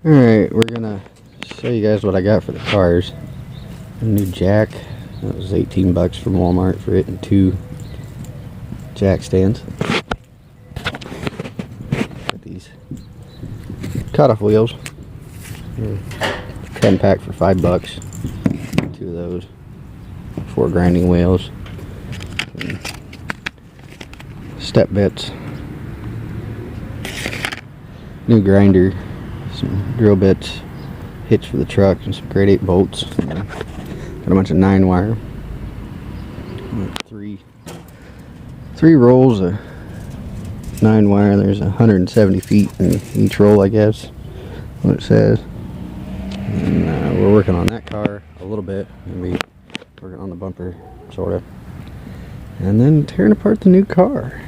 Alright, we're gonna show you guys what I got for the cars. A new jack. That was 18 bucks from Walmart for it, and 2 jack stands. Got these cut-off wheels. 10 pack for 5 bucks. 2 of those. 4 grinding wheels. Step bits. New grinder. Some drill bits. Hitch for the truck, and some grade 8 bolts. Got a bunch of 9-wire. 3 rolls of 9-wire. There's 170 feet in each roll, I guess, what it says. And we're working on that car a little bit. Maybe working on the bumper, sort of. And then tearing apart the new car.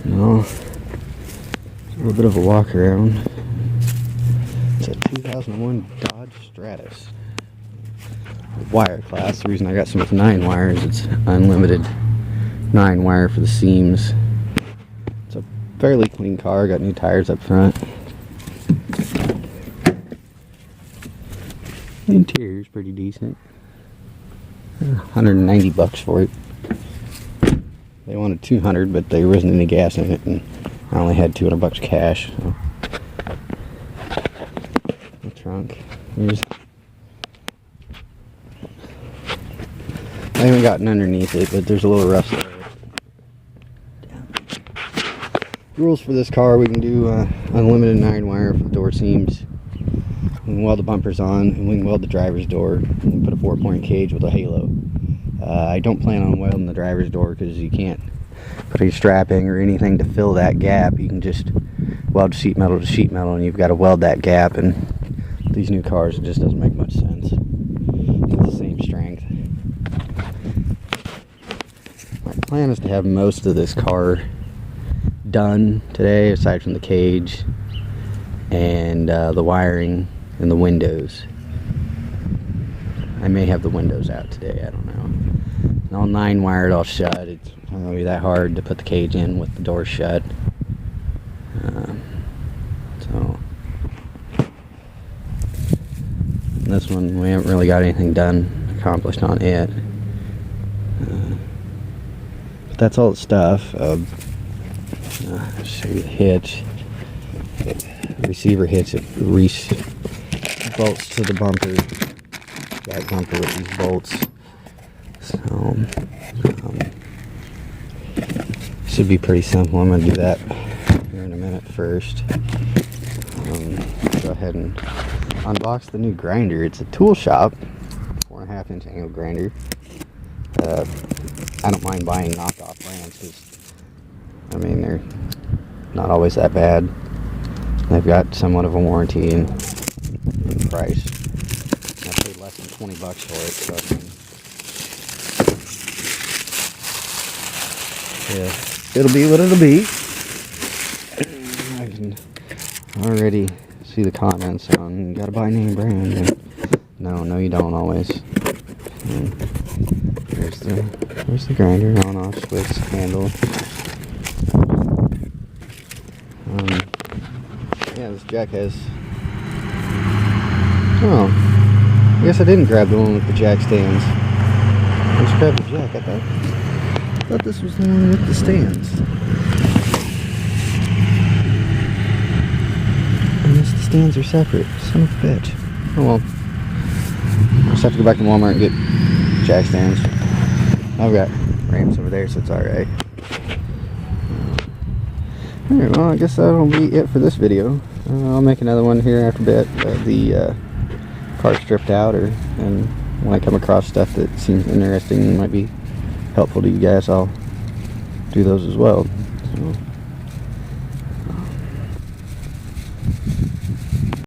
A little bit of a walk around. It's a 2001 Dodge Stratus. Wire class. The reason I got some with 9 wires, it's unlimited 9 wire for the seams. It's a fairly clean car. Got new tires up front. The interior's pretty decent. 190 bucks for it. They wanted 200, but there wasn't any gas in it, and I only had 200 bucks cash. So. The trunk. I haven't gotten underneath it, but there's a little rust there. Rules for this car: we can do unlimited 9-wire for the door seams. We can weld the bumpers on, and we can weld the driver's door. We can put a 4-point cage with a halo. I don't plan on welding the driver's door because you can't put any strapping or anything to fill that gap. You can just weld sheet metal to sheet metal, and you've got to weld that gap. And these new cars, it just doesn't make much sense. It's the same strength. My plan is to have most of this car done today, aside from the cage and the wiring and the windows. I may have the windows out today, I don't know. All 9 wired, all shut. It's not going to be that hard to put the cage in with the door shut. So this one, we haven't really got anything done, accomplished on it. But that's all the stuff. Show you the hitch. The receiver hitch, it bolts to the bumper. That bumper with these bolts. So should be pretty simple. I'm going to do that here in a minute first. Go ahead and unbox the new grinder. It's a tool shop, 4.5-inch angle grinder. I don't mind buying knockoff brands because, I mean, they're not always that bad. They've got somewhat of a warranty and price. I paid less than 20 bucks for it, so yeah, it'll be what it'll be. I can already see the comments on, you gotta buy name brand. And no, you don't always. And there's the grinder, on-off switch, handle. Yeah, this jack has... Oh, I guess I didn't grab the one with the jack stands. I just grabbed the jack. I thought this was the one with the stands. I guess the stands are separate. Son of a bitch. Oh well. I'll just have to go back to Walmart and get jack stands. I've got ramps over there, so it's alright. Alright, well, I guess that'll be it for this video. I'll make another one here after a bit. The car stripped out, and when I come across stuff that seems interesting and might be helpful to you guys, I'll do those as well. So.